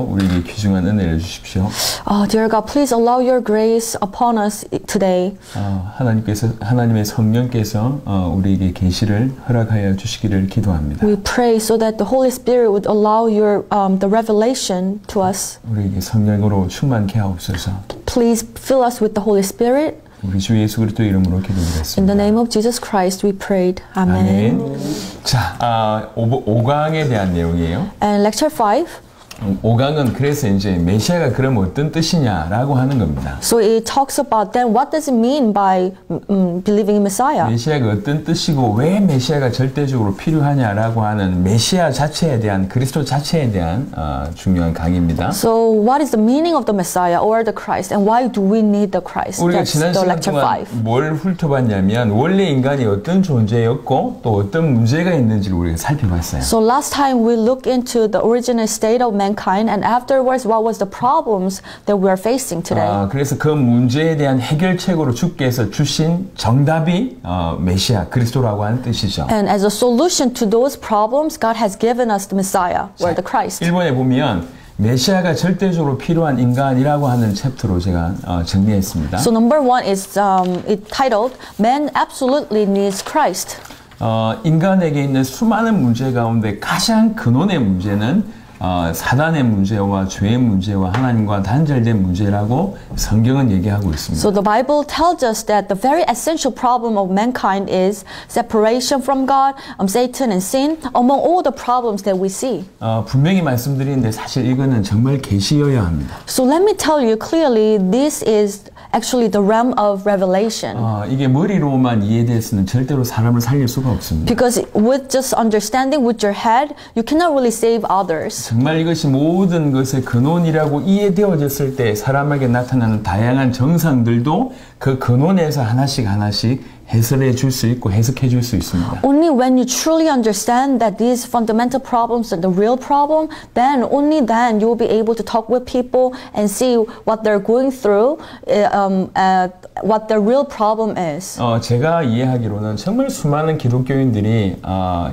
우리에게 귀중한 은혜를 주십시오. Dear God, please allow your grace upon us today. 하나님의 성령께서 우리에게 계시를 허락하여 주시기를 기도합니다. We pray so that the Holy Spirit would allow your the revelation to us. 우리에게 성령으로 충만케 하옵소서. Please fill us with the Holy Spirit. 우리 주 예수 그리스도 이름으로 기도드렸습니다. In the name of Jesus Christ, we prayed. Amen. 아멘. 자, 5강에 대한 내용이에요. And lecture 5. 5강은 그래서 이제 메시아가 그럼 어떤 뜻이냐라고 하는 겁니다. So it talks about then what does it mean by believing in Messiah? 메시아가 어떤 뜻이고 왜 메시아가 절대적으로 필요하냐라고 하는 메시아 자체에 대한 그리스도 자체에 대한 중요한 강의입니다. So what is the meaning of the Messiah or the Christ and why do we need the Christ? 우리가 That's 지난 the 시간 lecture 동안 5. 뭘 훑어봤냐면 원래 인간이 어떤 존재였고 또 어떤 문제가 있는지를 우리가 살펴봤어요. So last time we looked into the original state of mankind and afterwards what was the problems that we are facing today. 그래서 그 문제에 대한 해결책으로 주께서 주신 정답이 메시아 그리스도라고 하는 뜻이죠. And as a solution to those problems, God has given us the Messiah or the Christ. 1번에 보면 메시아가 절대적으로 필요한 인간이라고 하는 챕터로 제가 정리했습니다. So number 1 is it titled Man Absolutely Needs Christ. 인간에게 있는 수많은 문제 가운데 가장 근원의 문제는 사단의 문제와 죄의 문제와 하나님과 단절된 문제라고 성경은 얘기하고 있습니다. So the Bible tells us that the very essential problem of mankind is separation from God, Satan and sin, among all the problems that we see. 분명히 말씀드리는데 사실 이거는 정말 계시여야 합니다. So let me tell you clearly, this is actually the realm of revelation. 이게 머리로만 이해돼서는 절대로 사람을 살릴 수가 없습니다. Because with just understanding with your head, you cannot really save others. 정말 이것이 모든 것의 근원이라고 이해되어졌을 때 사람에게 나타나는 다양한 정상들도 그 근원에서 하나씩 해설해 줄 수 있고 해석해 줄 수 있습니다. Only when you truly understand that these fundamental problems are the real problem, then only then you will be able to talk with people and see what they're going through, what their real problem is. 제가 이해하기로는 정말 수많은 기독교인들이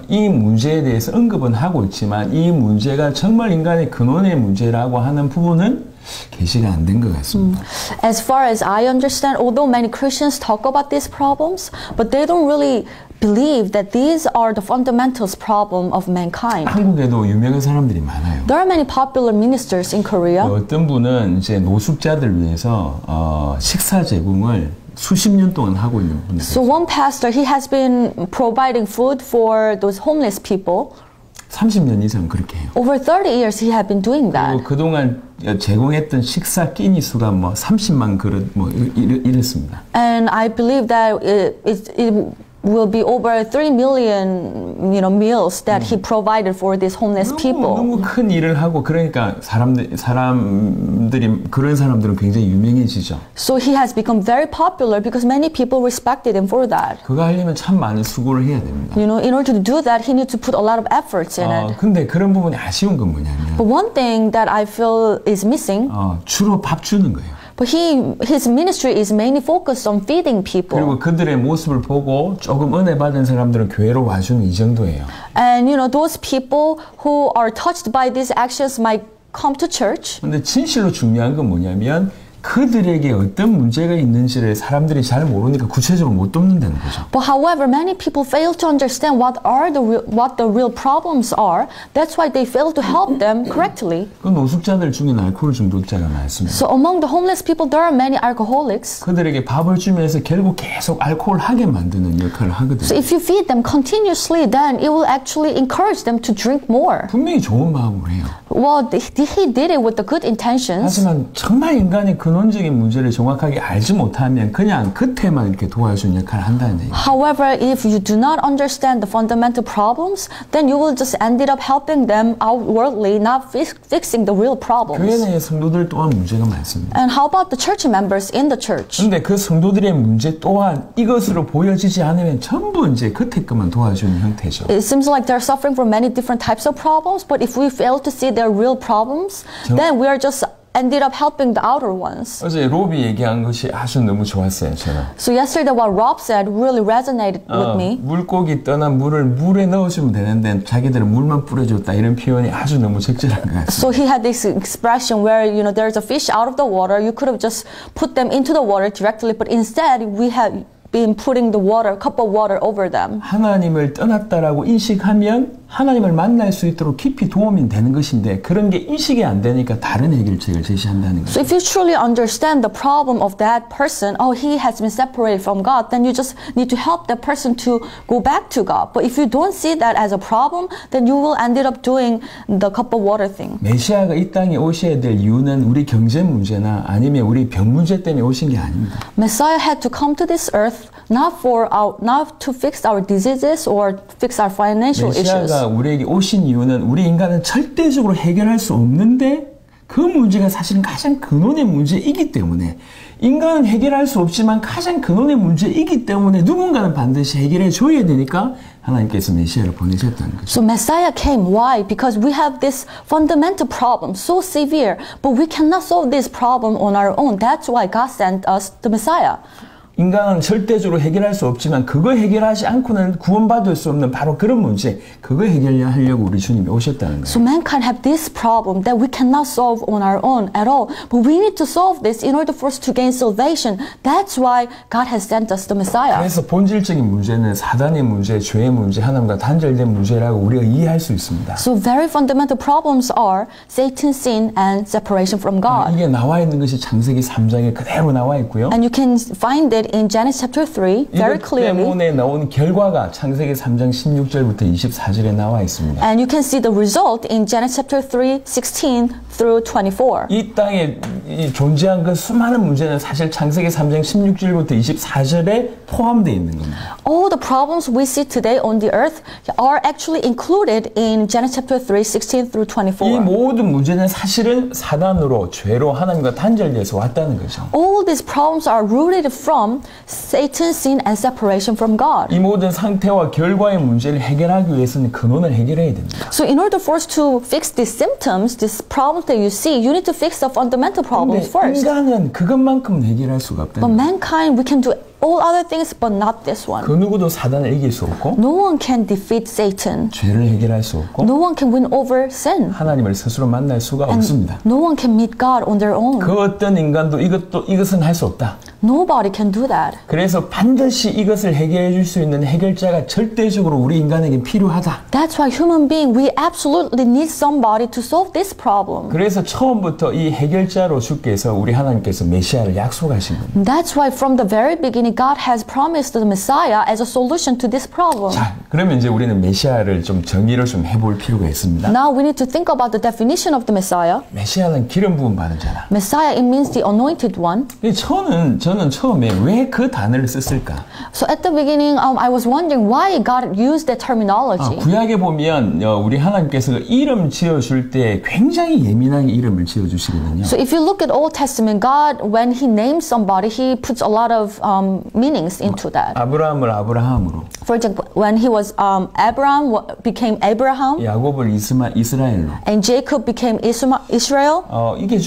이 문제에 대해서 언급은 하고 있지만 이 문제가 정말 인간의 근원의 문제라고 하는 부분은 계시가 안 된 것 같습니다. As far as I understand, although many Christians talk about these problems, but they don't really believe that these are the fundamentals problem of mankind. 한국에도 유명한 사람들이 많아요. There are many popular ministers in Korea. 어떤 분은 이제 노숙자들 위해서 식사 제공을 수십 년 동안 하고 있는 분이에요. So one pastor, he has been providing food for those homeless people. 30년 이상 그렇게 해요. Over 30 years he had been doing that. 그동안 제공했던 식사 끼니 수가 뭐 30만 그릇 뭐 이랬습니다. And I believe that it will be over 3 million, meals that he provided for these homeless people. 너무 큰 일을 하고 그러니까 사람들이 그런 사람들은 굉장히 유명해지죠. So he has become very popular because many people respected him for that. 그거 하려면 참 많은 수고를 해야 됩니다. In order to do that, he needs to put a lot of efforts in it. 근데 그런 부분이 아쉬운 건 뭐냐면 But one thing that I feel is missing. 주로 밥 주는 거예요. But his ministry is mainly focused on feeding people. 그리고 그들의 모습을 보고 조금 은혜 받은 사람들은 교회로 와주는 이 정도예요. And those people who are touched by these actions might come to church. 근데 진실로 중요한 건 뭐냐면 그들에게 어떤 문제가 있는지를 사람들이 잘 모르니까 구체적으로 못 돕는다는 거죠. But however, many people fail to understand what the real problems are. That's why they fail to help them correctly. 그 노숙자들 중에는 알코올 중독자가 많습니다. So among the homeless people, there are many alcoholics. 그들에게 밥을 주면서 결국 계속 알코올 하게 만드는 역할을 하거든요. So if you feed them continuously, then it will actually encourage them to drink more. 분명히 좋은 마음으로 해요. Well, he did it with the good intentions. 하지만 정말 인간의 근원적인 문제를 정확하게 알지 못하면 그냥 겉에만 이렇게 도와주는 역할을 한다는 얘기예요. However, if you do not understand the fundamental problems, then you will just end up helping them outwardly, not fixing the real problems. 교회 내의 성도들 또한 문제가 많습니다. And how about the church members in the church? 근데 그 성도들의 문제 또한 이것으로 보여지지 않으면 전부 이제 겉에 것만 도와주는 형태죠. It seems like they're suffering from many different types of problems, but if we fail to see their real problems, then we are just ended up helping the outer ones. 어제 로비 얘기한 것이 아주 너무 좋았어요, 저는. So yesterday what Rob said really resonated with me. 물고기 떠난 물을 물에 넣어주면 되는데 자기들은 물만 뿌려줬다 이런 표현이 아주 너무 적절한 것 같아요. So he had this expression where, you know, there's a fish out of the water. You could have just put them into the water directly, but instead we have been putting the water, cup of water over them. 하나님을 떠났다라고 인식하면 하나님을 만날 수 있도록 깊이 도움이 되는 것인데 그런 게 인식이 안 되니까 다른 해결책을 제시한다는 거죠. So if you truly understand the problem of that person, oh, he has been separated from God, then you just need to help that person to go back to God. But if you don't see that as a problem, then you will end up doing the cup of water thing. 메시아가 이 땅에 오셔야 될 이유는 우리 경제 문제나 아니면 우리 병 문제 때문에 오신 게 아닙니다. Messiah had to come to this earth not to fix our diseases or fix our financial issues. 메시아가 우리에게 오신 이유는 우리 인간은 절대적으로 해결할 수 없는데 그 문제가 사실은 가장 근원의 문제이기 때문에 인간은 해결할 수 없지만 가장 근원의 문제이기 때문에 누군가는 반드시 해결해 줘야 되니까 하나님께서 메시아를 보내셨다는 거죠. So Messiah came. Why? Because we have this fundamental problem, so severe, but we cannot solve this problem on our own. That's why God sent us the Messiah. 인간은 절대적으로 해결할 수 없지만 그거 해결하지 않고는 구원받을 수 없는 바로 그런 문제, 그거 해결하려고 우리 주님이 오셨다는 거예요. So mankind have this problem that we cannot solve on our own at all. But we need to solve this in order for us to gain salvation. That's why God has sent us the Messiah. 그래서 본질적인 문제는 사단의 문제, 죄의 문제, 하나님과 단절된 문제라고 우리가 이해할 수 있습니다. So very fundamental problems are Satan's sin and separation from God. 이게 나와 있는 것이 창세기 3장에 그대로 나와 있고요. And you can find it in Genesis chapter 3 very 이것 clearly. 때문에 나온 결과가 창세기 3장 16절부터 24절에 나와 있습니다. And you can see the result in Genesis chapter 3, 16 through 24. 이 땅에 존재한 그 수많은 문제는 사실 창세기 3장 16절부터 24절에 포함되어 있는 겁니다. All the problems we see today on the earth are actually included in Genesis chapter 3, 16 through 24. 이 모든 문제는 사실은 사단으로, 죄로 하나님과 단절돼서 왔다는 거죠. All these problems are rooted from Satan's sin and separation from God. 이 모든 상태와 결과의 문제를 해결하기 위해서는 근원을 해결해야 됩니다. So in order for us to fix these symptoms, these problems that you see, you need to fix the fundamental problems first. 인간은 그것만큼은 해결할 수가 But 없다는 거예요. mankind, we can do all other things, but not this one. 그 누구도 사단을 이길 수 없고 No one can defeat Satan. 죄를 해결할 수 없고 No one can win over sin. 하나님을 스스로 만날 수가 없습니다. No one can meet God on their own. 그 어떤 인간도 이것은 할 수 없다. Nobody can do that. 그래서 반드시 이것을 해결해 줄 수 있는 해결자가 절대적으로 우리 인간에게 필요하다. That's why human being, we absolutely need somebody to solve this problem. 그래서 처음부터 이 해결자로 주께서 우리 하나님께서 메시아를 약속하신 겁니다. That's why from the very beginning, God has promised the Messiah as a solution to this problem. 자, 그러면 이제 우리는 메시아를 좀 정의를 좀 해볼 필요가 있습니다. Now we need to think about the definition of the Messiah. 메시아는 기름 부음 받은 자다. Messiah, it means the anointed one. 저는 처음에 왜 그 단어를 썼을까? So at the beginning, I was wondering why God used that terminology. 구약에 보면 우리 하나님께서 이름 지어줄 때 굉장히 예민하게 이름을 지어주시거든요. So if you look at Old Testament, God, when He names somebody, He puts a lot of meanings into that. 아브라함을 아브라함으로, For example, when he was Abraham became Abraham, 야곱을 이스라엘로. and Jacob became Israel. 이게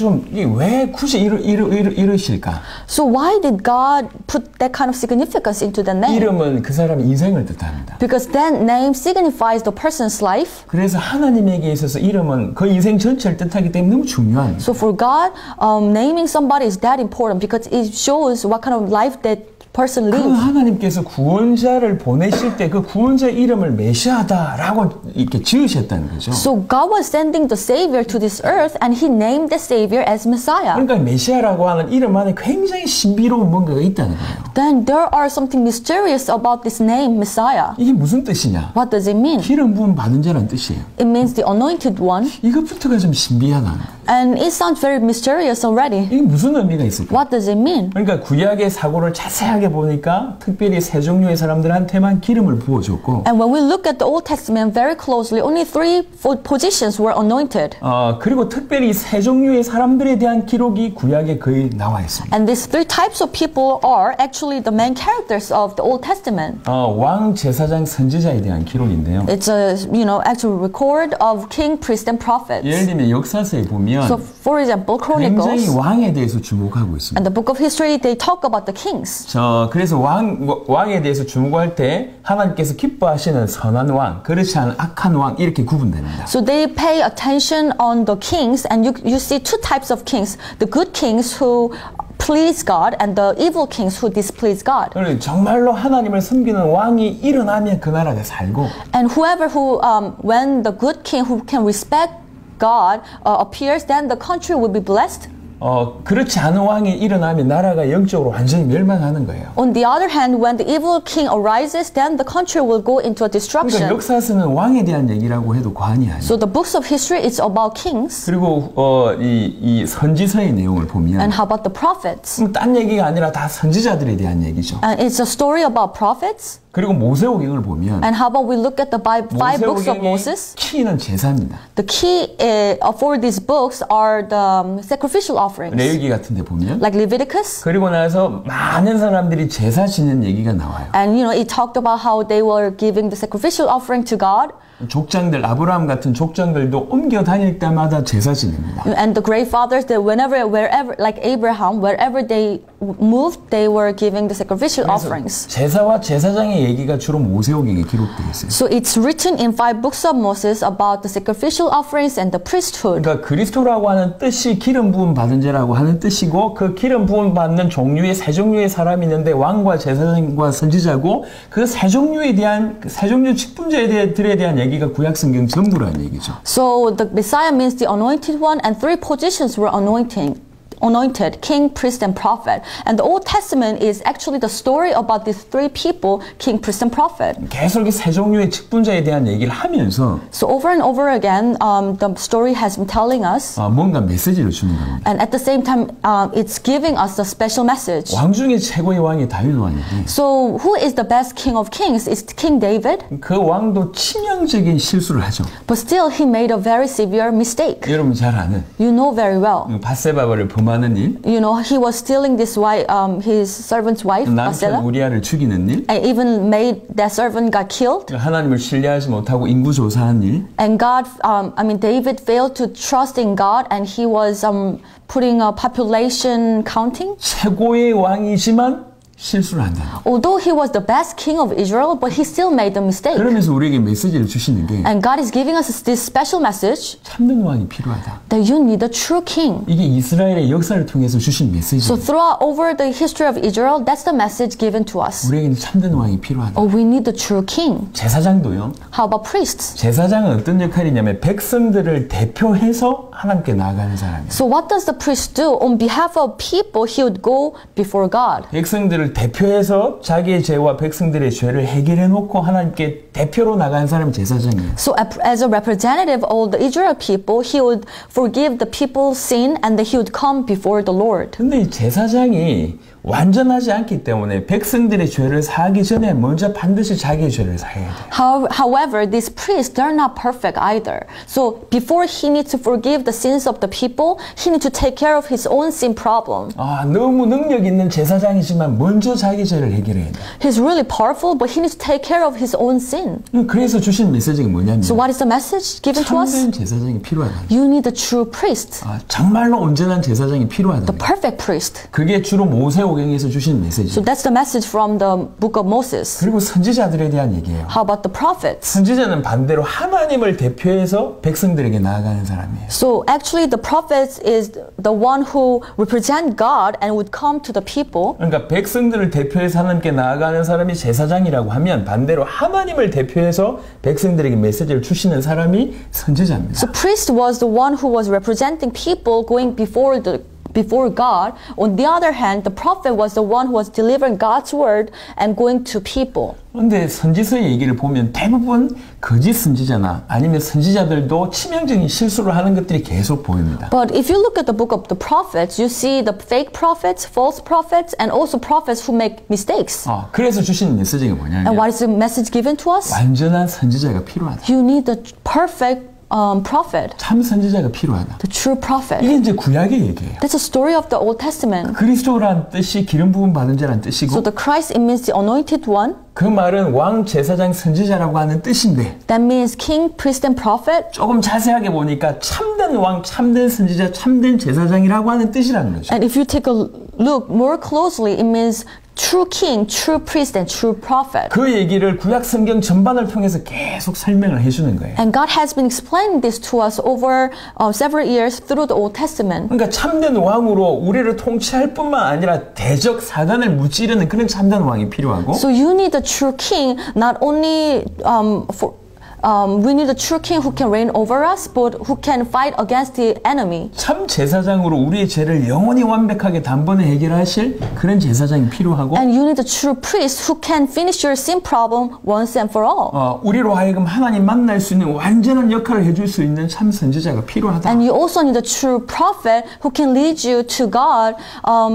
왜 굳이 이러실까? So why did God put that kind of significance into the name? 이름은 그 사람의 인생을 뜻합니다. Because that name signifies the person's life. 그래서 하나님에게 있어서 이름은 그 인생 전체를 뜻하기 때문에 너무 중요한 거예요. So for God, naming somebody is that important because it shows what kind of life that person 그 lives. 하나님께서 구원자를 보내실 때 그 구원자 이름을 메시아다라고 이렇게 지으셨다는 거죠. So God was sending the Savior to this earth, and He named the Savior as Messiah. 그러니까 메시아라고 하는 이름 안에 굉장히 신비로운 뭔가가 있다는 거예요. Then there are something mysterious about this name, Messiah. 이게 무슨 뜻이냐? What does it mean? 기름 부음 받은 자라는 뜻이에요. It means the anointed one. 이것부터가 좀 신비하다는 거예요. And it sounds very mysterious already. 이게 무슨 의미가 있을까? What does it mean? 그러니까 구약의 사고를 자세하게 보니까 특별히 세 종류의 사람들한테만 기름을 부어줬고 And when we look at the Old Testament very closely, only 3 positions were anointed. 그리고 특별히 세 종류의 사람들에 대한 기록이 구약에 거의 나와 있습니다. And these 3 types of people are actually the main characters of the Old Testament. 왕, 제사장, 선지자에 대한 기록인데요. It's a, actual record of king, priest, and prophets. 예를 들면 역사서에 보면 보면 So, for example, 굉장히 Chronicles 왕에 대해서 주목하고 있습니다. and the book of history, they talk about the kings. 그래서 왕에 대해서 주목할 때 하나님께서 기뻐하시는 선한 왕, 그렇지 않은 악한 왕 이렇게 구분됩니다. So they pay attention on the kings, and you see two types of kings: the good kings who please God and the evil kings who displease God. 그리고 정말로 하나님을 섬기는 왕이 일어나면 그 나라가 살고, And whoever who, when the good king who can respect God appears, then the country will be blessed. 그렇지 않은 왕이 일어나면 나라가 영적으로 완전히 멸망하는 거예요. On the other hand, when the evil king arises, then the country will go into a 그러니까 destruction. 역사서는 왕에 대한 얘기라고 해도 과언이 아니에요. So the books of history, it's about kings. 그리고 이 선지서의 내용을 보면 And how about the prophets? 딴 얘기가 아니라 다 선지자들에 대한 얘기죠. And it's a story about prophets. 그리고 모세오경을 보면 And how about we look at the five books of 모세오경의 Moses? 키는 제사입니다. The key for these books are the sacrificial offerings, 레위기 같은 데 보면 like Leviticus. 그리고 나서 많은 사람들이 제사 지는 얘기가 나와요. And it talked about how they were giving the sacrificial offering to God. 족장들, 아브라함 같은 족장들도 옮겨 다닐 때마다 제사 지냅니다. And the great fathers, that wherever, like Abraham, wherever they moved, they were giving the sacrificial offerings. 제사와 제사장의 얘기가 주로 모세오경에 기록되어 있어요. So it's written in 5 books of Moses about the sacrificial offerings and the priesthood. 그러니까 그리스도라고 하는 뜻이 기름 부음 받은 자라고 하는 뜻이고, 그 기름 부음 받는 종류의 세 종류의 사람이 있는데 왕과 제사장과 선지자고, 그 세 종류에 대한 세 종류 직분자들에 대한 얘기가 구약 성경 전부라는 얘기죠. So the Messiah means the anointed one, and 3 positions were anointed: king, priest, and prophet. And the Old Testament is actually the story about these 3 people: king, priest, and prophet. 계속 이 세 종류의 직분자에 대한 얘기를 하면서 So over and over again, the story has been telling us, 뭔가 메시지를 주는 겁니다. and at the same time, it's giving us a special message. 왕 중에 최고의 왕이 다윗 왕인데, So who is the best king of kings? It's King David. 그 왕도 치명적인 실수를 하죠. But still, he made a very severe mistake. 여러분 잘 아는 You know very well. 밧세바를 범하는 일, He was stealing his wife, his servant's wife, 남편 Bathsheba, 우리아를 죽이는 일, and even made that servant got killed. 하나님을 신뢰하지 못하고 인구 조사한 일, And David failed to trust in God, and he was putting a population counting. 최고의 왕이지만 실수를 한다. Although he was the best king of Israel, but he still made the mistake. 그러면서 우리에게 메시지를 주시는 게 And God is giving us this special message 참된 왕이 필요하다. that you need a true king. 이게 이스라엘의 역사를 통해서 주신 메시지. So throughout over the history of Israel, that's the message given to us. 우리에게는 참된 왕이 필요하다. Oh, we need the true king. 제사장도요. How about priests? 제사장은 어떤 역할이냐면 백성들을 대표해서 하나님께 나아가는 사람이에요. So what does the priest do? On behalf of people, he would go before God. 백성들을 대표해서 자기의 죄와 백성들의 죄를 해결해 놓고 하나님께 대표로 나가는 사람이 제사장이에요. So as a representative of the Israel people, he would forgive the people's sin, and that he would come before the Lord. 근데 이 제사장이 완전하지 않기 때문에 백성들의 죄를 사하기 전에 먼저 반드시 자기의 죄를 사해야 돼요. However, these priests, they're not perfect either. So before he needs to forgive the sins of the people, he needs to take care of his own sin problem. 너무 능력 있는 제사장이지만 먼저 자기 죄를 해결해야 돼요. He's really powerful, but he needs to take care of his own sin. 그래서 주신 메시지가 뭐냐면 So what is the message given to us? 참된 제사장이 필요하다. You need a true priest, 정말로 온전한 제사장이 필요하다. the perfect priest. 그게 주로 모세오경에서 주신 메시지. So that's the message from the book of Moses. 그리고 선지자들에 대한 얘기예요. How about the prophets? 선지자는 반대로 하나님을 대표해서 백성들에게 나아가는 사람이에요. So actually the prophets is the one who represent God and would come to the people. 그러니까 백성들을 대표해서 하나님께 나아가는 사람이 제사장이라고 하면 반대로 하나님을 대표해서 백성들에게 메시지를 주시는 사람이 선지자입니다. So priest was the one who was representing people going before God. On the other hand, the prophet was the one who was delivering God's word and going to people. 그런데 선지서의 얘기를 보면 대부분 거짓 선지자나 아니면 선지자들도 치명적인 실수를 하는 것들이 계속 보입니다. But if you look at the book of the prophets, you see the fake prophets, false prophets, and also prophets who make mistakes. 그래서 주신 메시지가 뭐냐면 And what is the message given to us? 완전한 선지자가 필요하다. You need the perfect prophet, 참 선지자가 필요하다. the true prophet. 이게 이제 구약의 얘기예요. That's a story of the Old Testament. 그리스도란 뜻이 기름 부음 받은 자란 뜻이고 So the Christ, it means the anointed one. 그 말은 왕, 제사장, 선지자라고 하는 뜻인데 That means king, priest, and prophet. 조금 자세하게 보니까 참된 왕, 참된 선지자, 참된 제사장이라고 하는 뜻이라는 거죠. And if you take a look more closely, it means true king, true priest, and true prophet. 그 얘기를 구약 성경 전반을 통해서 계속 설명을 해주는 거예요. And God has been explaining this to us over several years through the Old Testament. 그러니까 참된 왕으로 우리를 통치할 뿐만 아니라 대적 사단을 무찌르는 그런 참된 왕이 필요하고 So you need a true king, not only we need a true king who can reign over us, but who can fight against the enemy. 참 제사장으로 우리의 죄를 영원히 완벽하게 단번에 해결하실 그런 제사장이 필요하고 And you need a true priest who can finish your sin problem once and for all. 우리로 하여금 하나님 만날 수 있는 완전한 역할을 해줄 수 있는 참 선지자가 필요하다. And you also need a true prophet who can lead you to God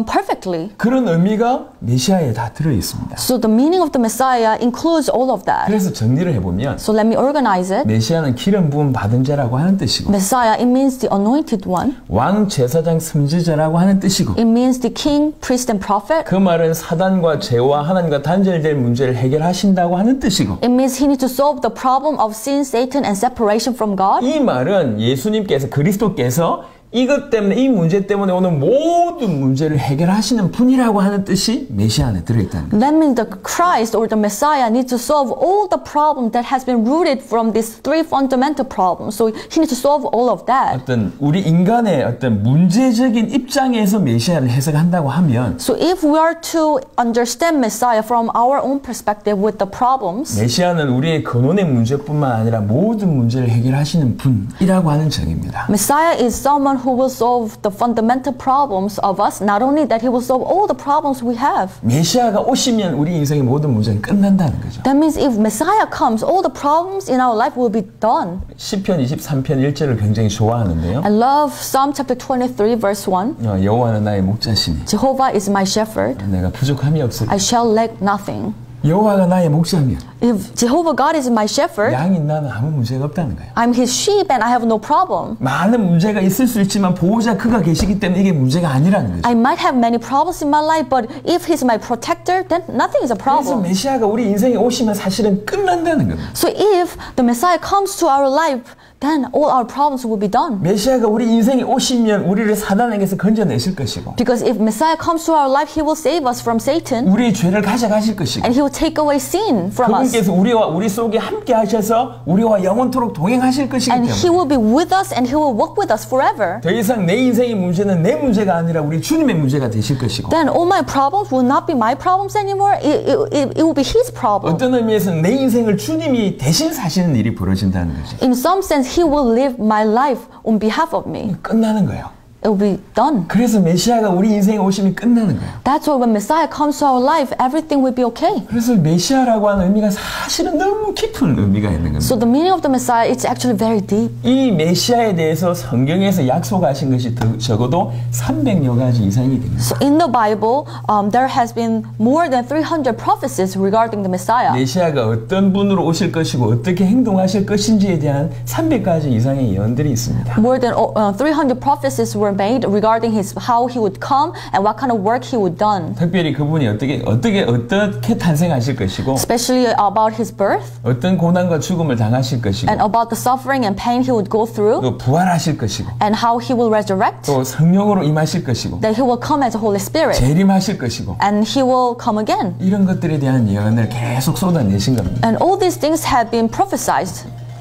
perfectly. 그런 의미가 메시아에 다 들어 있습니다. So the meaning of the Messiah includes all of that. 그래서 정리를 해보면 So let me organize it. 메시아는 기름 부음 받은 자라고 하는 뜻이고 Messiah, it means the anointed one. 왕, 제사장, 선지자라고 하는 뜻이고 It means the king, priest, and prophet. 그 말은 사단과 죄와 하나님과 단절될 문제를 해결하신다고 하는 뜻이고 It means he needs to solve the problem of sin, Satan, and separation from God. 이 말은 예수님께서 그리스도께서 이것 때문에 이 문제 때문에 오는 모든 문제를 해결하시는 분이라고 하는 뜻이 메시아 안에 들어있다는 거예요. That means the Christ or the Messiah needs to solve all the problems that has been rooted from these three fundamental problems. So he needs to solve all of that. 어떤 우리 인간의 어떤 문제적인 입장에서 메시아를 해석한다고 하면 So if we are to understand Messiah from our own perspective with the problems, 메시아는 우리의 근원의 문제뿐만 아니라 모든 문제를 해결하시는 분이라고 하는 정의입니다. Messiah is someone who will solve the fundamental problems of us. Not only that, he will solve all the problems we have. 메시아가 오시면 우리 인생의 모든 문제는 끝난다는 거죠. That means if Messiah comes, all the problems in our life will be done. 시편 23편 1절을 굉장히 좋아하는데요. I love Psalm chapter 23 verse 1. 여호와는 나의 목자시니 Jehovah is my shepherd. 내가 부족함이 없으리. I shall lack nothing. 여호와가 나의 목자면 If Jehovah God is my shepherd, 양인 나는 아무 문제가 없다는 거예요. I'm his sheep and I have no problem. 많은 문제가 있을 수 있지만 보호자 그가 계시기 때문에 이게 문제가 아니라는 거죠. I might have many problems in my life, but if he's my protector, then nothing is a 그래서 problem. 메시아가 우리 인생에 오시면 사실은 끝난다는 겁니다. So if the Messiah comes to our life, then all our problems will be done. 메시아가 우리 인생에 오시면 우리를 사단에게서 건져내실 것이고 Because if Messiah comes to our life, he will save us from Satan 우리의 죄를 가져가실 것이고 and he will take away sin from us. 그분께서 우리 속에 함께 하셔서 우리와 영원토록 동행하실 것이기 And he 때문에 will be with us and he will walk with us forever. 더 이상 내 인생의 문제는 내 문제가 아니라 우리 주님의 문제가 되실 것이고 Then all my problems will not be my problems anymore. It will be his problem. 어떤 의미에서 내 인생을 주님이 대신 사시는 일이 벌어진다는 거죠. In some sense, he will live my life on behalf of me. 끝나는 거예요. It will be done. 그래서 메시아가 우리 인생에 오시면 끝나는 거예요. That's why when Messiah comes to our life, everything will be okay. 그래서 메시아라고 하는 의미가 사실은 너무 깊은 의미가 있는 겁니다. So the meaning of the Messiah is actually very deep. 이 메시아에 대해서 성경에서 약속하신 것이 적어도 300여 가지 이상이 됩니다. So in the Bible, there has been more than 300 prophecies regarding the Messiah. 메시아가 어떤 분으로 오실 것이고 어떻게 행동하실 것인지에 대한 300가지 이상의 예언들이 있습니다. More than 300 prophecies were made regarding how he would come and what kind of work he would done. 특별히 그분이 어떻게 탄생하실 것이고 Especially about his birth 어떤 고난과 죽음을 당하실 것이고 and about the suffering and pain he would go through 또 부활하실 것이고 and how he will resurrect, 또 성령으로 임하실 것이고 that he will come as a Holy Spirit 재림하실 것이고 and he will come again. 이런 것들에 대한 예언을 계속 쏟아내신 겁니다. And all these things have been prophesied.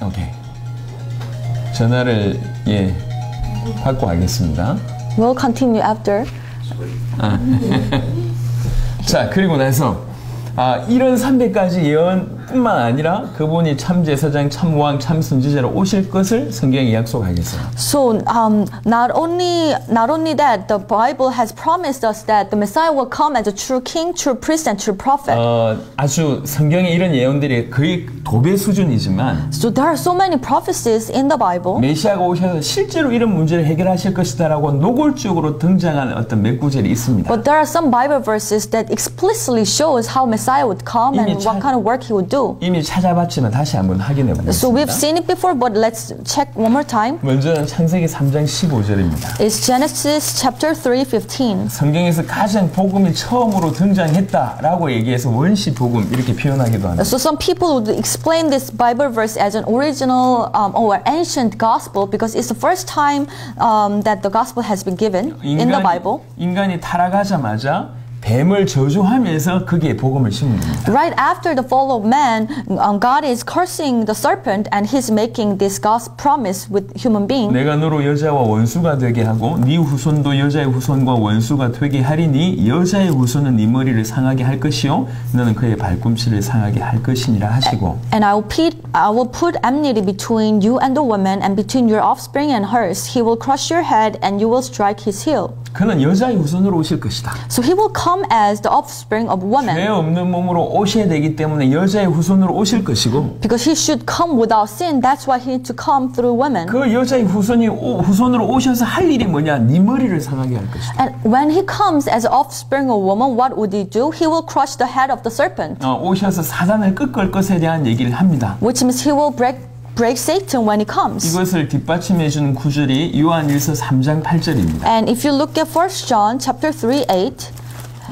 오케이. 전화를 받고 하겠습니다. We'll continue after. 자, 그리고 나서 이런 300가지 예언뿐만 아니라 그분이 참 제사장, 참 왕, 참 선지자로 오실 것을 성경이 약속하겠어요. So not only that, the Bible has promised us that the Messiah will come as a true king, true priest, and true prophet. 아주 성경에 이런 예언들이 거의 도배 수준이지만 So there are so many prophecies in the Bible. 메시아가 오셔서 실제로 이런 문제를 해결하실 것이다라고 노골적으로 등장하는 어떤 몇 구절이 있습니다. But there are some Bible verses that explicitly shows how Messiah would come and what kind of work he would do. do. 이미 찾아봤지만 다시 한번 확인해 So we've 보겠습니다. seen it before, but let's check one more time. 먼저는 창세기 3장 15절입니다. It's Genesis chapter 3:15. 성경에서 가장 복음이 처음으로 등장했다라고 얘기해서 원시 복음 이렇게 표현하기도 합니다. So some people would explain this Bible verse as an original or ancient gospel because it's the first time that the gospel has been given in the Bible. 인간이 타락하자마자 뱀을 저주하면서 그게 복음을 심은 겁니다. Right after the fall of man, God is cursing the serpent and he's making this God's promise with human being. 내가 너로 여자와 원수가 되게 하고 네 후손도 여자의 후손과 원수가 되게 하리니 여자의 후손은 네 머리를 상하게 할 것이요 너는 그의 발꿈치를 상하게 할 것이니라 하시고 And I will put enmity between you and the woman and between your offspring and hers. He will crush your head and you will strike his heel. 그는 여자의 후손으로 오실 것이다. So he will come as the offspring of 죄 woman. 없는 몸으로 오셔야 되기 때문에 여자의 후손으로 오실 것이고 Because he should come without sin, that's why he needs to come through women. 그 여자의 후손으로 오셔서 할 일이 뭐냐? 네 머리를 상하게 할 것이다. And when he comes as offspring of woman, what would he do? He will crush the head of the serpent, 오셔서 사단을 꺾을 것에 대한 얘기를 합니다. which means he will break Satan when he comes. 이것을 뒷받침해 주는 구절이 요한일서 3장 8절입니다. And if you look at 1 John chapter 3:8,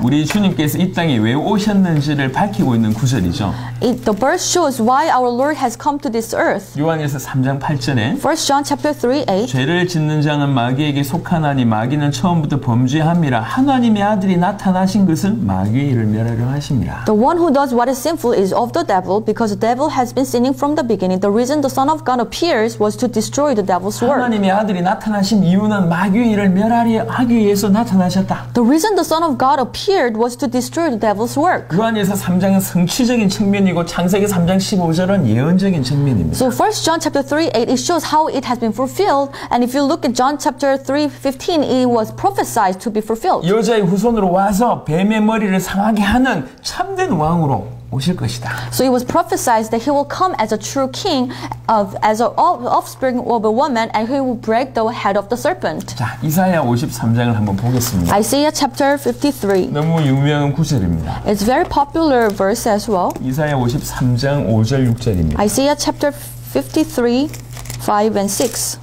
우리 주님께서 이 땅에 왜 오셨는지를 밝히고 있는 구절이죠. the verse shows why our Lord has come to this earth. 요한일서 3장 8절에 1 John chapter 3:8. 죄를 짓는 자는 마귀에게 속하나니 마귀는 처음부터 범죄함이라 하나님의 아들이 나타나신 것을 마귀의 일을 멸하려 하심이라. The one who does what is sinful is of the devil, because the devil has been sinning from the beginning. The reason the Son of God appears was to destroy the devil's work. 하나님의 아들이 나타나신 이유는 마귀의 일을 멸하려 하기 위해서 나타나셨다. The reason the Son of God appeared was to destroy the devil's work. 요한일서 3장은 성취적인 측면이고 창세기 3장 15절은 예언적인 측면입니다. So 1 John chapter 3:8 it shows how it has been fulfilled, and if you look at John chapter 3:15 it was prophesied to be fulfilled. 여자의 후손으로 와서 뱀의 머리를 상하게 하는 참된 왕으로 오실 것이다. So it was prophesied that he will come as a true king, as an offspring of a woman, and he will break the head of the serpent. 자, 이사야 53장을 한번 보겠습니다. Isaiah chapter 53. 너무 유명한 구절입니다. It's very popular verse as well. 이사야 53장 5절 6절입니다. Isaiah chapter 53, 5 and 6.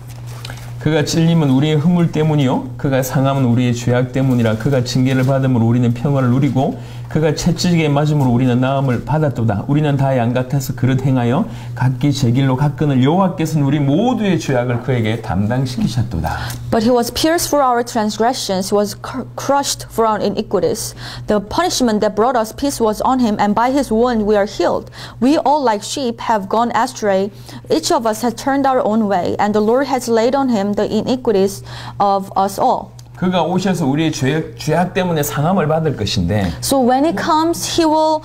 그가 찔림은 우리의 허물 때문이요 그가 상함은 우리의 죄악 때문이라. 그가 징계를 받음으로 우리는 평화를 누리고 그가 채찍에 맞음으로 우리는 나음을 받았도다. 우리는 다 양 같아서 그릇 행하여 각기 제 길로 갔거늘 여호와께서는 우리 모두의 죄악을 그에게 담당시키셨도다. But he was pierced for our transgressions, he was crushed for our iniquities. The punishment that brought us peace was on him, and by his wound we are healed. We all like sheep have gone astray. Each of us has turned our own way, and the Lord has laid on him the iniquities of us all. 그가 오셔서 우리의 죄악 때문에 상함을 받을 것인데 So when he comes, he will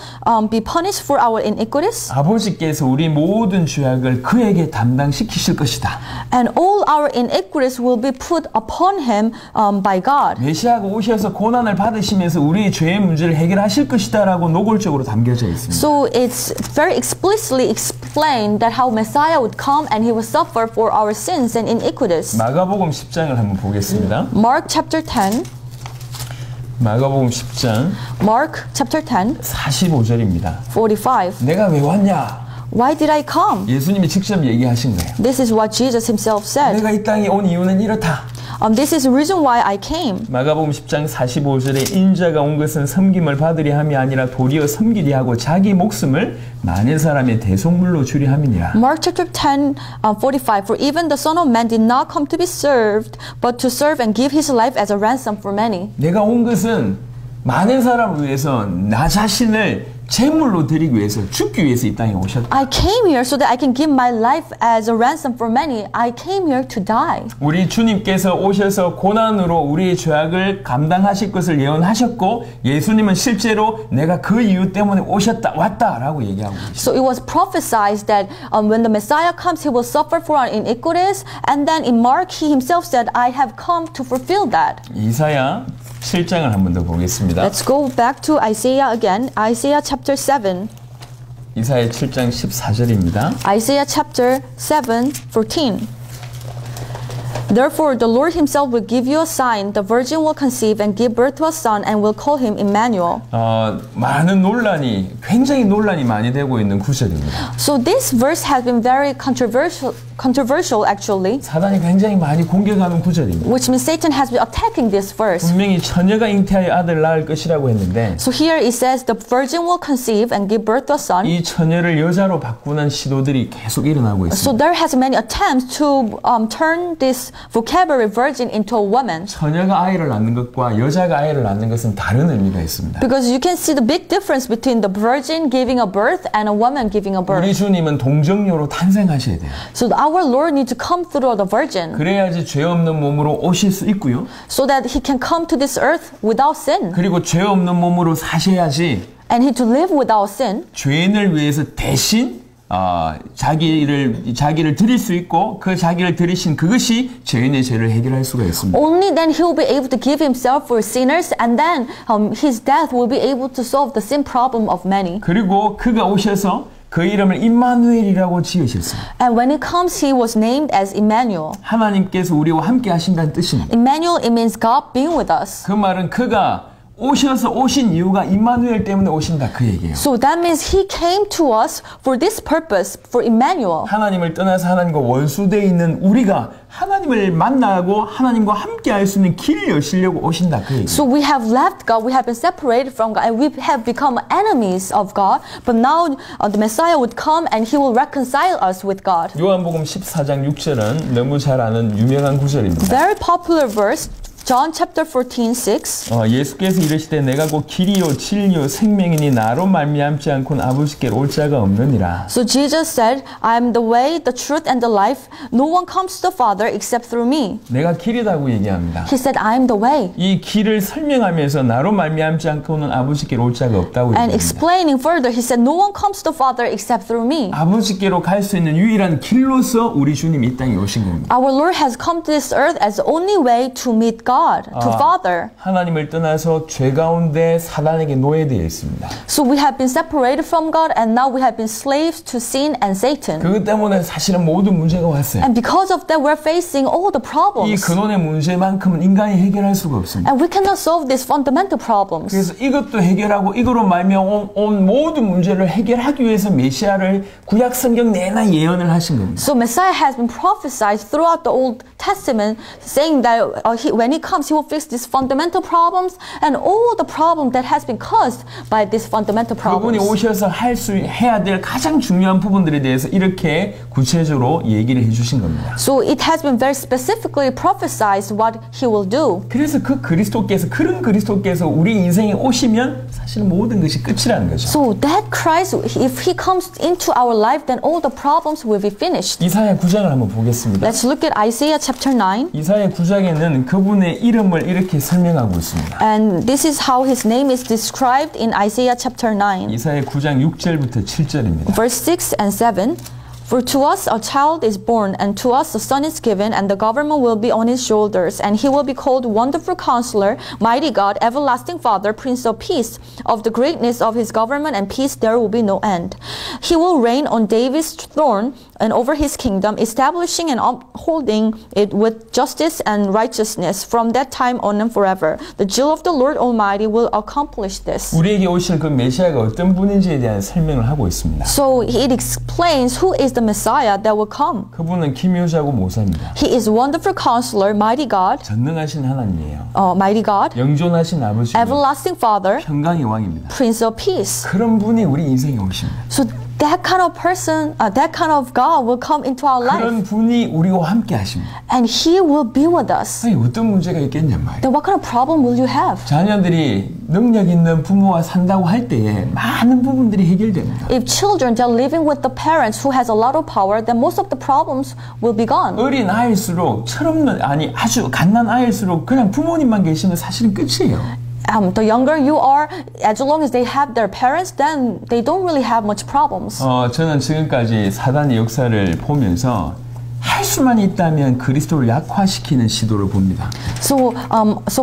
be punished for our iniquities. 아버지께서 우리 모든 죄악을 그에게 담당시키실 것이다. And all our iniquities will be put upon him by God. 메시아가 오셔서 고난을 받으시면서 우리의 죄의 문제를 해결하실 것이다라고 노골적으로 담겨져 있습니다. So it's very explicitly explained that how Messiah would come and he would suffer for our sins and iniquities. 마가복음 10장을 한번 보겠습니다. Mark chapter 10. 마가복음 10장 Mark chapter 10, 45절입니다. 45. 내가 왜 왔냐? Why did I come? 예수님이 직접 얘기하신 거예요. This is what Jesus himself said. 내가 이 땅에 온 이유는 이렇다. This is the reason why I came. 마가복음 10장 45절에 인자가 온 것은 섬김을 받으려 함이 아니라 도리어 섬기려 하고 자기 목숨을 많은 사람의 대속물로 주려 함이니라. Mark chapter 10, 45. For even the Son of Man did not come to be served, but to serve and give his life as a ransom for many. 내가 온 것은 많은 사람을 위해서 나 자신을 제물로 드리기 위해서 죽기 위해서 이 땅에 오셨다. I came here so that I can give my life as a ransom for many. I came here to die. 우리 주님께서 오셔서 고난으로 우리의 죄악을 감당하실 것을 예언하셨고 예수님은 실제로 내가 그 이유 때문에 왔다라고 얘기하고 계십니다. So it was prophesied that when the Messiah comes, he will suffer for our iniquities. And then in Mark, he himself said, I have come to fulfill that. 이사야 7장을 한 번 더 보겠습니다. Let's go back to Isaiah again. Isaiah chapter 7. 이사야 7장 14절입니다. Isaiah chapter 7, 14. Therefore, the Lord himself will give you a sign. The virgin will conceive and give birth to a son and will call him Emmanuel. 많은 굉장히 논란이 많이 되고 있는 구절입니다. So this verse has been very controversial actually. 사단이 굉장히 많이 공격하는 구절입니다. Which means Satan has been attacking this verse. 분명히 처녀가 잉태하여 아들 낳을 것이라고 했는데 So here it says the virgin will conceive and give birth to a son. 이 처녀를 여자로 바꾸는 시도들이 계속 일어나고 있습니다. So there has many attempts to turn this vocabulary virgin into a woman. 처녀가 아이를 낳는 것과 여자가 아이를 낳는 것은 다른 의미가 있습니다. Because you can see the big difference between the virgin giving a birth and a woman giving a birth. 우리 주님은 동정녀로 탄생하셔야 돼요. So our Lord needs to come through the virgin. 그래야지 죄 없는 몸으로 오실 수 있고요. So that he can come to this earth without sin. 그리고 죄 없는 몸으로 사셔야지 And he to live without sin. 죄인을 위해서 대신 자기를 드릴 수 있고 그 자기를 드리신 그것이 죄인의 죄를 해결할 수가 있습니다. Only then he will be able to give himself for sinners, and then his death will be able to solve the sin problem of many. 그리고 그가 오셔서 그 이름을 임마누엘이라고 지으셨어요. And when he comes, he was named as Emmanuel. 하나님께서 우리와 함께 하신다는 뜻입니다. Emmanuel, it means God being with us. 그 말은 그가 오신 이유가 임마누엘 때문에 오신다 그 얘기예요. So that means he came to us for this purpose, for Emmanuel. 하나님을 떠나서 하나님과 원수되어 있는 우리가 하나님을 만나고 하나님과 함께 할 수 있는 길을 여시려고 오신다 그 얘기예요. So we have left God, we have been separated from God, and we have become enemies of God. But now the Messiah would come and he will reconcile us with God. 요한복음 14장 6절은 너무 잘 아는 유명한 구절입니다. Very popular verse. John chapter 14:6. 예수께서 이르시되 내가 곧 길이요 진리요 생명이니 나로 말미암지 않고는 아버지께로 올 자가 없느니라. So Jesus said, I am the way, the truth, and the life. No one comes to the Father except through me. 내가 길이라고 얘기합니다. He said, I am the way. 이 길을 설명하면서 나로 말미암지 않고는 아버지께로 올 자가 없다고 And 얘기합니다. explaining further, he said, no one comes to the Father except through me. 아버지께로 갈 수 있는 유일한 길로서 우리 주님이 이 땅에 오신 겁니다. Our Lord has come to this earth as the only way to meet God. To Father. 하나님을 떠나서 죄 가운데 사단에게 노예되어 있습니다. So we have been separated from God and now we have been slaves to sin and Satan. 그것 때문에 사실은 모든 문제가 왔어요. And because of that we're facing all the 이 problems. 근원의 문제만큼은 인간이 해결할 수가 없습니다. And we cannot solve these fundamental problems. 그래서 이것도 해결하고 이거로 말미암아 온 모든 문제를 해결하기 위해서 메시아를 구약 성경 내내 예언을 하신 겁니다. So Messiah has been prophesied throughout the Old Testament saying that when he comes he will fix these fundamental problems and all the problem that has been caused by these fundamental 그분이 problems. 오셔서 해야 될 가장 중요한 부분들에 대해서 이렇게 구체적으로 얘기를 해주신 겁니다. So it has been very specifically prophesied what he will do. 그래서 그런 그리스도께서 우리 인생에 오시면 사실은 모든 것이 끝이라는 거죠. So that Christ, if he comes into our life, then all the problems will be finished. 이사야 9장을 한번 보겠습니다. Let's look at Isaiah chapter 9. 이사야 9장에는 그분의 이름을 이렇게 설명하고 있습니다. And this is how his name is described in Isaiah chapter 9. 이사야 9장 6절부터 7절입니다. Verse 6 and 7. For to us a child is born, and to us a son is given, and the government will be on his shoulders, and he will be called Wonderful Counselor, Mighty God, Everlasting Father, Prince of Peace. Of the greatness of his government and peace there will be no end. He will reign on David's throne and over his kingdom, establishing and upholding it with justice and righteousness from that time on and forever. The zeal of the Lord Almighty will accomplish this. 우리에게 오실 그 메시아가 어떤 분인지에 대한 설명을 하고 있습니다. So it explains who is the Messiah that will come. 그분은 기묘자고 모사입니다. He is Wonderful Counselor, Mighty God, 전능하신 하나님이에요. Mighty God, 영존하신 아버지고 Everlasting Father, 평강의 왕입니다. Prince of Peace. 그런 분이 우리 인생에 오십니다. So that kind of person, that kind of God will come into our life. 그런 분이 우리와 함께 하십니다. And He will be with us. 아니, 어떤 문제가 있겠냔 말이에요. Then what kind of problem will you have? 자녀들이 능력 있는 부모와 산다고 할 때에 많은 부분들이 해결됩니다. If children are living with the parents who has a lot of power, then most of the problems will be gone. 어린 아이일수록 아주 갓난 아이일수록 그냥 부모님만 계시면 사실은 끝이에요. The younger you are, as long as they have their parents, then they don't really have much problems. 저는 지금까지 사단의 역사를 보면서 할 수만 있다면 그리스도를 약화시키는 시도를 봅니다. So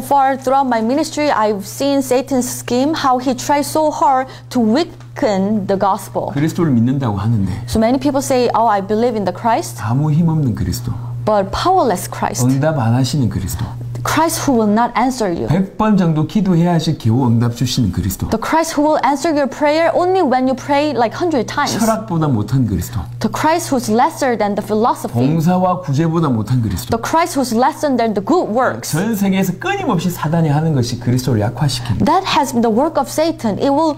far throughout my ministry, I've seen Satan's scheme, how he tries so hard to weaken the gospel. 그리스도를 믿는다고 하는데 So many people say, oh, I believe in the Christ. 아무 힘없는 그리스도. but powerless Christ. 응답 안 하시는 그리스도. Christ who will not answer you. 100번 정도 기도해야지 겨우 응답 주시는 그리스도. The Christ who will answer your prayer only when you pray like 100 times. 철학보다 못한 그리스도. The Christ who's lesser than the philosophy. 봉사와 구제보다 못한 그리스도. The Christ who's lesser than the good works. 전 세계에서 끊임없이 사단이 하는 것이 그리스도를 약화시킵니다. That has been the work of Satan. It will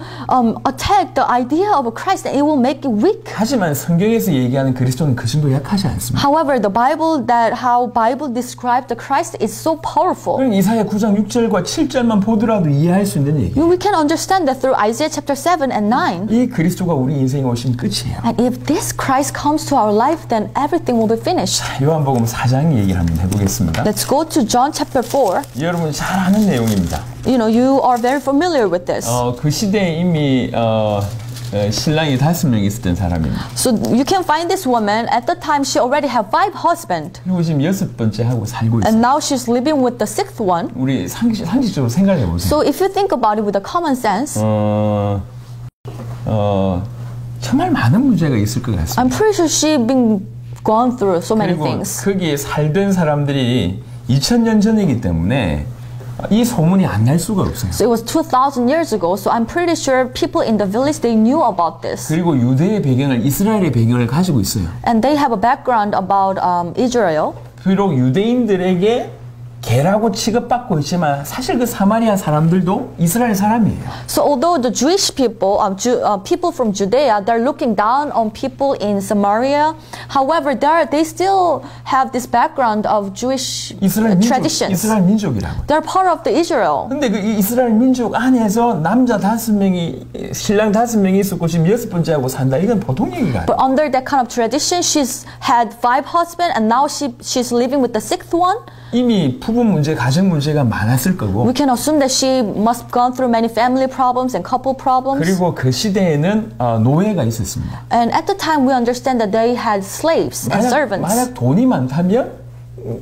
attack the idea of Christ and it will make it weak. 하지만 성경에서 얘기하는 그리스도는 그 정도 약하지 않습니다. However, the Bible how Bible describes the Christ is so powerful. 그럼 이사야 9장 6절과 7절만 보더라도 이해할 수 있는 얘기예요. We can understand that through Isaiah chapter 7 and 9. 이 그리스도가 우리 인생에 오신 끝이에요. And if this Christ comes to our life, then everything will be finished. 요한복음 4장 얘기를 한번 해보겠습니다. Let's go to John chapter 4. 여러분 잘 아는 내용입니다. You know, you are very familiar with this. 그 시대에 이미 신랑이 5명 있었던 사람입니다. So you can find this woman. At the time, she already had 5 husbands. 그리고 지금 6번째 하고 살고 있어요. And now she's living with the 6th one. 우리 상식적으로 생각해 보세요. So if you think about it with a common sense, 정말 많은 문제가 있을 것 같습니다. I'm pretty sure she's been gone through so many 그리고 things. 거기에 살던 사람들이 2000년 전이기 때문에 이 소문이 안 날 수가 없어요. So it was 2,000 years ago. So I'm pretty sure people in the village, they knew about this. 그리고 유대의 배경을 이스라엘의 배경을 가지고 있어요. And they have a background about Israel. 비록 유대인들에게 개라고 취급받고 있지만 사실 그 사마리아 사람들도 이스라엘 사람이에요. So although the Jewish people, people from Judea, they're looking down on people in Samaria. However, they still have this background of Jewish traditions. 이스라엘 민족이라고. They're part of the Israel. 근데 그 이스라엘 민족 안에서 남자 5명이 신랑 5명이 있었고 지금 6번째 하고 산다. 이건 보통 얘기가 아니에요. But under that kind of tradition, she's had 5 husbands and now she's living with the 6th one. 이미 부부 문제, 가정 문제가 많았을 거고. We can assume that she must have gone through many family problems and couple problems. 그리고 그 시대에는 노예가 있었습니다. And at the time, we understand that they had slaves and servants. 만약 돈이 많다면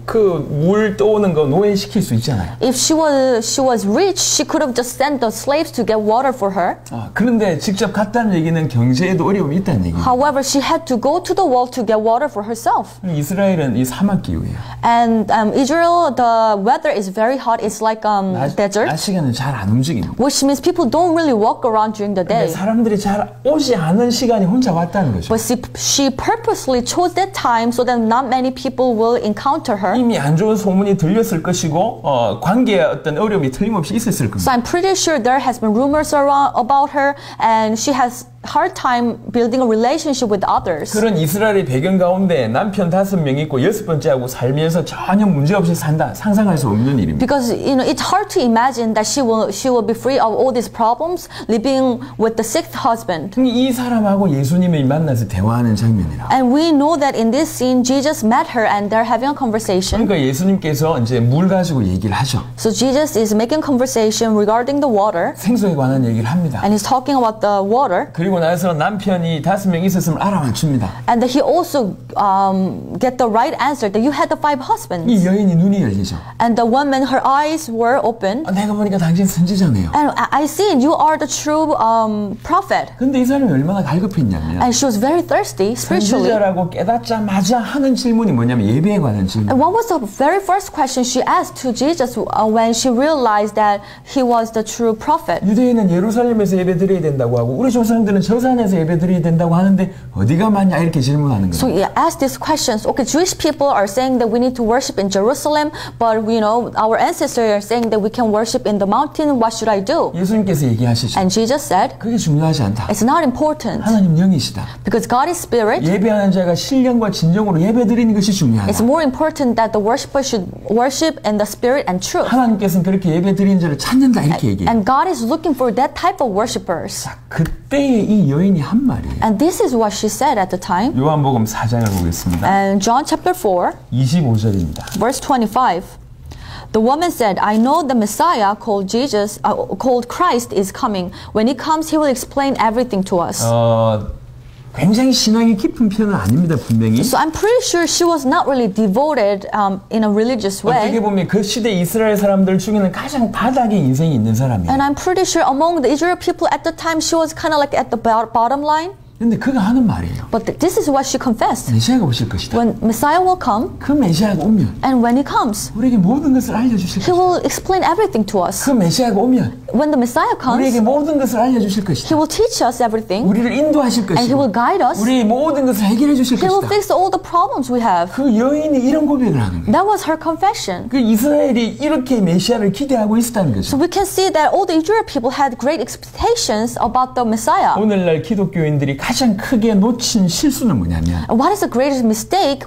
그 물 떠오는 거 노예시킬 수 있잖아요. If she was rich, she could have just sent the slaves to get water for her. 그런데 직접 갔다는 얘기는 경제에도 어려움이 있다는 얘기예요. However, she had to go to the well to get water for herself. 이스라엘은 이 사막 기후예요. And Israel, the weather is very hot. It's like desert. 낮 시간은 잘 안 움직입니다. Which means people don't really walk around during the day. 사람들이 잘 오지 않은 시간이 혼자 왔다는 거죠. But she purposely chose that time so that not many people will encounter her. 이미 안 좋은 소문이 들렸을 것이고 관계에 어떤 어려움이 틀림없이 있었을 겁니다. So I'm pretty sure there has been rumors around about her, and she has hard time building a relationship with others. 그런 이스라엘의 배경 가운데 남편 5명 있고 6번째하고 살면서 전혀 문제 없이 산다. 상상할 수 없는 일입니다. Because it's hard to imagine that she will be free of all these problems living with the 6th husband. 이 사람하고 예수님이 만나서 대화하는 장면이라. And we know that in this scene Jesus met her and they're having a conversation. 그러니까 예수님께서 이제 물 가지고 얘기를 하죠. So Jesus is making conversation regarding the water. 생수에 관한 얘기를 합니다. And he's talking about the water. 그리고 나서 남편이 5명 있었으면 알아맞춥니다. And that he also get the right answer that you had the 5 husbands. 이 여인이 눈이 열리죠. And the woman, her eyes were open. 내가 보니까 당신 선지자네요. And I see you are the true prophet. 근데 이 사람이 얼마나 갈급했냐면 And she was very thirsty spiritually. 선지자라고 깨닫자마자 하는 질문이 뭐냐면 예배에 관한 질문. And what was the very first question she asked to Jesus when she realized that he was the true prophet? 유대인은 예루살렘에서 예배 드려야 된다고 하고 우리 조상들은 저 산에서 예배 드려야 된다고 하는데 어디가 맞냐 이렇게 질문하는 거예요. So he asked these questions. Okay, Jewish people are saying that we need to worship in Jerusalem, but our ancestors are saying that we can worship in the mountain. What should I do? 예수님께서 얘기하시죠. And Jesus said, 그게 중요하지 않다. it's not important. 하나님 영이시다. Because God is spirit. 예배하는 자가 신령과 진정으로 예배 드리는 것이 중요하다. It's more important that the worshiper should worship in the spirit and truth. 하나님께서는 그렇게 예배 드리는 자를 찾는다 이렇게 얘기해요. And God is looking for that type of worshipers. 그때에 이 여인이 한 말이에요. And this is what she said at the time. 요한복음 4장을 보겠습니다. And John chapter 4, 25절입니다. verse 25. The woman said, I know the Messiah called Christ is coming. When he comes, he will explain everything to us. 굉장히 신앙이 깊은 편은 아닙니다, 분명히. So I'm pretty sure she was not really devoted in a religious way. 어떻게 보면 그 시대 이스라엘 사람들 중에는 가장 바닥에 인생이 있는 사람이에요. And I'm pretty sure among the Israel people at the time, she was kind of like at the bottom line. 근데 그가 하는 말이에요. But this is what she confessed. 메시아가 오실 것이다. When Messiah will come, 그 메시아가 오면 and when he comes, 우리에게 모든 것을 알려주실 he 것이다. will explain everything to us. 그 메시아가 오면 When the Messiah 우리에게 comes, 모든 것을 알려주실 he 것이다. will teach us everything, 우리를 인도하실 and he 것이고 will guide us. 우리의 모든 것을 해결해 주실 He will 것이다. fix all the problems we have. 그 여인이 이런 고백을 하는 거예요. That was her confession. 그 이스라엘이 이렇게 메시아를 기대하고 있었다는 So 거죠. we can see that all the Israel people had great expectations about the Messiah. 오늘날 기독교인들이 가장 크게 놓친 실수는 뭐냐면 And what is the greatest mistake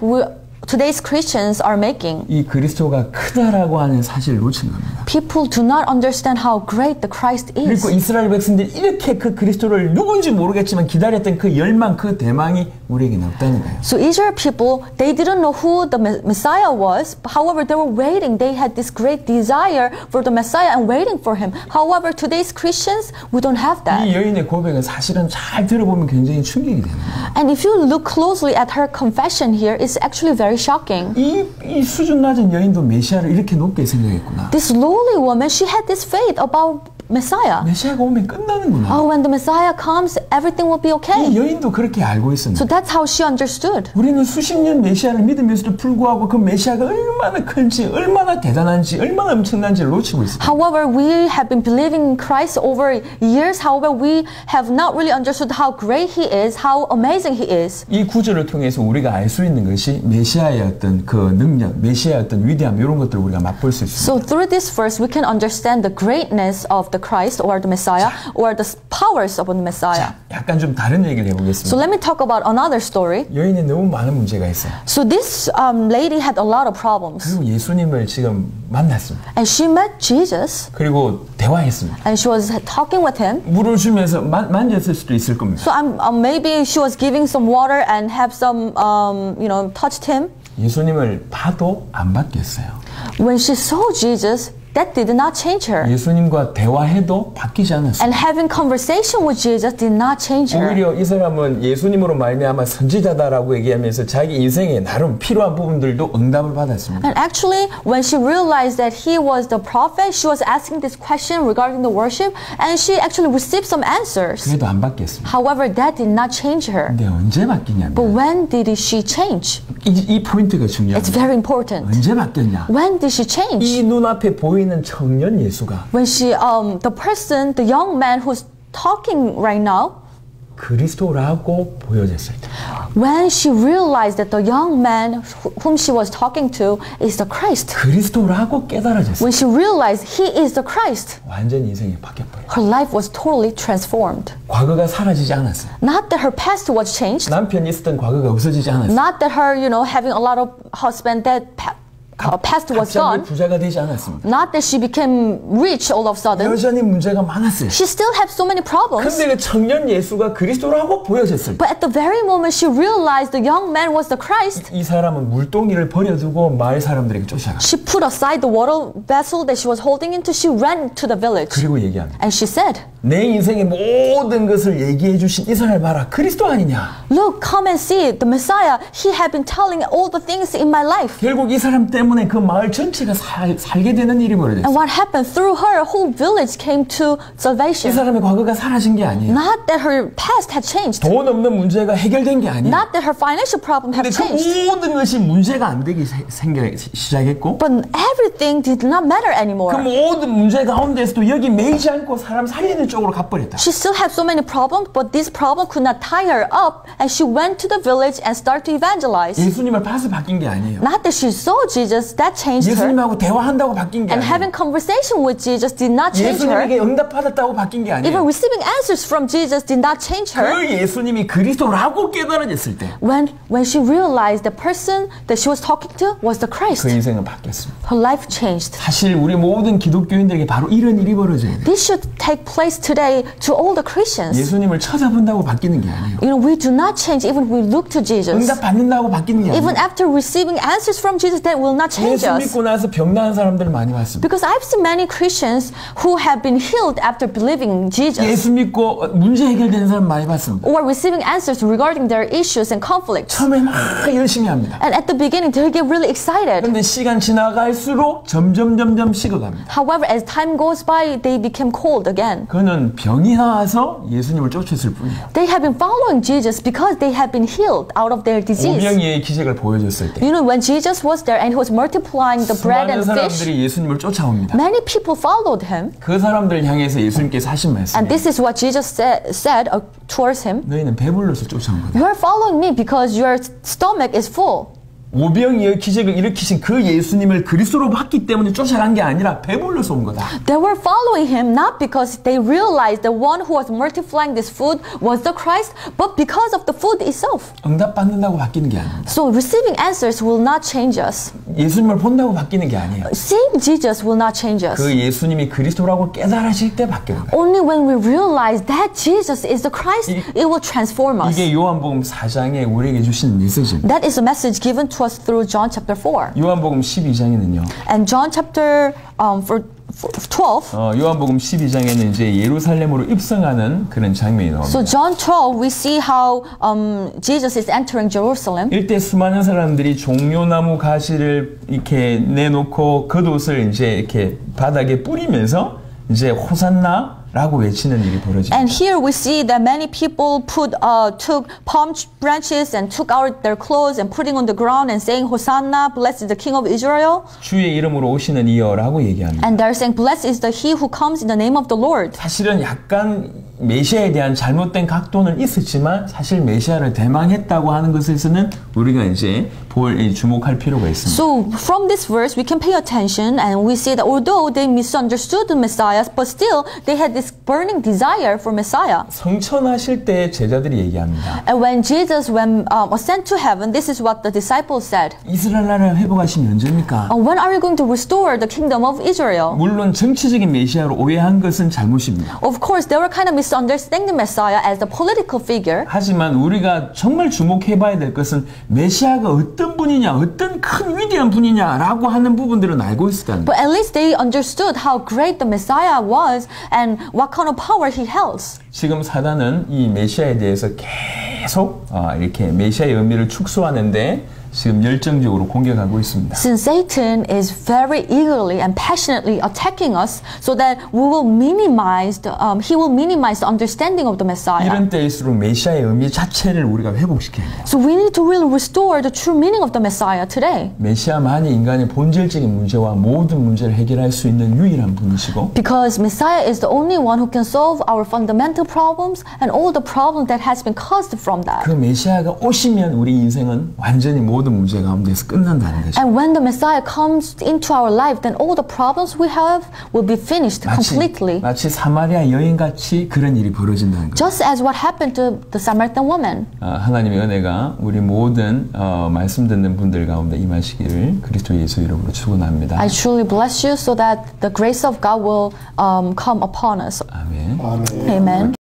today's Christians are making? 이 그리스도가 크다라고 하는 사실을 놓친 겁니다. People do not understand how great the Christ is. 그리고 이스라엘 백성들이 이렇게 그 그리스도를 누군지 모르겠지만 기다렸던 그 열망, 그 대망이 우리에게는 없다는 거예요. So Israel people, they didn't know who the Messiah was. However, they were waiting. They had this great desire for the Messiah and waiting for him. However, today's Christians, we don't have that. 이 여인의 고백은 사실은 잘 들어보면 굉장히 충격이 되는 거예요. And if you look closely at her confession here, it's actually very shocking. 이 수준 낮은 여인도 메시아를 이렇게 높게 생각했구나. This lowly woman, she had this faith about Messiah. 메시아가 오면 끝나는구나. Oh, when the Messiah comes, everything will be 이 okay. 여인도 그렇게 알고 있었는데 So that's how she understood. 우리는 수십 년 메시아를 믿으면서도 불구하고 그 메시아가 얼마나 큰지, 얼마나 대단한지, 얼마나 엄청난지를 놓치고 있어요. However, we have been believing in Christ over years. However, we have not really understood how great He is, how amazing He is. 이 구절을 통해서 우리가 알 수 있는 것이 메시아의 어떤 그 능력, 메시아의 어떤 위대함 이런 것들을 우리가 맛볼 수 있습니다. So through this verse, we can understand the greatness of the Christ or the Messiah or the powers of the Messiah. 약간 좀 다른 얘기를 So 해보겠습니다. let me talk about another story. 여인이 너무 많은 문제가 있어요. So this lady had a lot of problems. 그리고 예수님을 지금 만났습니다. And she met Jesus 그리고 대화했습니다. and she was talking with him. 물을 주면서 만졌을 수도 있을 겁니다. So maybe she was giving some water and have some, touched him. 예수님을 봐도 안 바뀌었어요. When she saw Jesus, that did not change her. 예수님과 대화해도 바뀌지 않았어요. And having conversation with Jesus did not change her. 오히려 이 사람은 예수님으로 말미암아 선지자다라고 얘기하면서 자기 인생에 나름 필요한 부분들도 응답을 받았습니다. And actually, when she realized that he was the prophet, she was asking this question regarding the worship, and she actually received some answers. 그래도 안 바뀌었습니다. However, that did not change her. 근데 언제 바뀌냐면 But when did she change? 이 포인트가 It's 중요합니다. very important. 언제 바뀌었냐? When did she change? 이 눈앞에 보이는 청년 예수가 When the young man who's talking right now, 그리스도라고 보여졌을 때 when she realized that the young man whom she was talking to is the Christ, 그리스도라고 깨달아졌어요. when she realized he is the Christ, 완전히 인생이 바뀌어버려요. her life was totally transformed. 과거가 사라지지 않았어요. Not that her past was changed, 남편이 있었던 과거가 없어지지 않았어요. not that her, having a lot of husband, that past was 갑자기 gone, 부자가 되지 않았습니다. not that she became rich all of a sudden. 여전히 문제가 많았어요. She still had so many problems. 근데 그 청년 예수가 그리스도라고 보여졌을 때 But at the very moment she realized the young man was the Christ, 이 사람은 물동이를 버려두고 마을 사람들에게 쫓아가. she put aside the water vessel that she was holding into, she ran to the village. 그리고 얘기합니다. And she said, 내 인생의 모든 것을 얘기해 주신 이 사람을 봐라. 그리스도 아니냐. look, come and see the Messiah. He had been telling all the things in my life. 결국 이 사람 때문에 그 마을 전체가 살게 되는 일이 벌어졌어요. And what happened? Through her, a whole village came to 이 salvation. 사람의 과거가 사라진 게 아니에요. Not that her past had changed. 돈 없는 문제가 해결된 게 아니에요. Not that her financial problem had 근데 그 changed. 모든 것이 문제가 안 되기 시작했고 But everything did not matter 그 anymore. 모든 문제 가운데서도 여기 매이지 않고 사람 살리는 쪽으로 가버렸다. She still had so many problems, but this problem could not tie her up, and she went to the village and started to evangelize. 예수님을 봐서 바뀐 게 아니에요. Not that she saw Jesus, that changed her. 예수님하고 대화한다고 바뀐 게 And 아니에요. having conversation with Jesus did not change her. 예수님에게 응답받았다고 바뀐 게 Even 아니에요. receiving answers from Jesus did not change her. 그 예수님이 그리스도라고 깨달아졌을 때 그 When she realized the person that she was talking to was the Christ, 인생은 바뀌었습니다. her life changed. 사실 우리 모든 기독교인들에게 바로 이런 일이 벌어져야 돼요. This should take place today to all the Christians. 예수님을 찾아본다고 바뀌는 게 아니에요. We do not change even if we look to Jesus. 응답받는다고 바뀌는 게 Even 아니에요. after receiving answers from Jesus, that will not change 예수 us. 믿고 나서 병나은 사람들 많이 봤습니다. Because I've seen many Christians who have been healed after believing Jesus 예수 믿고 문제 해결되는 사람 많이 봤습니다. or receiving answers regarding their issues and conflicts. 처음에 막 열심히 합니다. And at the beginning, they get really excited. 그런데 시간 지나갈수록 점점 식어갑니다. However, as time goes by, they become cold again. 그건 이유는 병이 나와서 예수님을 쫓았을 뿐이에요. They have been following Jesus because they have been healed out of their disease. 오병이의 기적을 보여줬을 때 You know, when Jesus was there and he was multiplying the bread 수많은 and fish, 사람들이 예수님을 쫓아옵니다. many people followed him. 그 사람들 향해서 예수님께서 하신 And 말씀이에요. this is what Jesus said towards him. 너희는 배불러서 쫓아온 거다. You are following me because your stomach is full. 오병이의 기적을 일으키신 그 예수님을 그리스도로 봤기 때문에 쫓아간 게 아니라 배불러서 온 거다. They were following him not because they realized the one who was multiplying this food was the Christ, but because of the food itself. 응답 받는다고 바뀌는 게 아닙니다. So receiving answers will not change us. 예수님을 본다고 바뀌는 게 아니에요. Seeing Jesus will not change us. 그 예수님이 그리스도라고 깨달아질 때 바뀌는 거예요. Only when we realize that Jesus is the Christ, it will transform us. 이게 요한복음 4장에 우리에게 주신 메시지입니다. That is a message given to us through John chapter 4. 요한복음 12장에는요. And John chapter 12. 요한복음 12장에는 이제 예루살렘으로 입성하는 그런 장면이 나옵니다. So John 12, we see how Jesus is entering Jerusalem. 이때 수많은 사람들이 종려나무 가지를 이렇게 내놓고 겉옷을 이제 이렇게 바닥에 뿌리면서 이제 호산나라고 외치는 일이 벌어집니다. And here we see that many people took palm branches and took out their clothes and putting on the ground and saying, Hosanna, blessed is the King of Israel. 주의 이름으로 오시는 이여라고 얘기합니다. And they're saying, blessed is the he who comes in the name of the Lord. 사실은 약간 메시아에 대한 잘못된 각도는 있었지만 사실 메시아를 대망했다고 하는 것에서는 우리가 이제 주목할 필요가 있습니다. So from this verse we can pay attention and we see that although they misunderstood the Messiah, but still they had this burning desire for Messiah. 성천하실 때 제자들이 얘기합니다. And when Jesus was sent to heaven, this is what the disciples said. 이스라엘 나라를 회복하시면 언제입니까? When are you going to restore the kingdom of Israel? 물론 정치적인 메시아로 오해한 것은 잘못입니다. Of course, they were kind of misunderstanding the Messiah as a political figure. 하지만 우리가 정말 주목해봐야 될 것은 메시아가 어떤 분이냐, 어떤 큰 위대한 분이냐라고 하는 부분들은 알고 있었다는 거예요. But at least they understood how great the Messiah was and what kind of power he held. 지금 사단은 이 메시아에 대해서 계속 이렇게 메시아의 의미를 축소하는데 지금 열정적으로 공격하고 있습니다. Since Satan is very eagerly and passionately attacking us, so that he will minimize the understanding of the Messiah. 이런 때일수록 메시아의 의미 자체를 우리가 회복시켜야 돼요. So we need to really restore the true meaning of the Messiah today. 메시아만이 인간의 본질적인 문제와 모든 문제를 해결할 수 있는 유일한 분이시고, Because Messiah is the only one who can solve our fundamental problems and all the problems that has been caused from that. 그 메시아가 오시면 우리 인생은 완전히 모든 문제 가운데서 끝난다는 거죠. And when the Messiah comes into our life, then all the problems we have will be finished completely. 마치 사마리아 여인같이 그런 일이 벌어진다는 거죠. Just as what happened to the Samaritan woman. 하나님의 은혜가 우리 모든 말씀 듣는 분들 가운데 임하시기를 그리스도 예수 이름으로 축원합니다. I truly bless you so that the grace of God will come upon us. 아멘. Amen.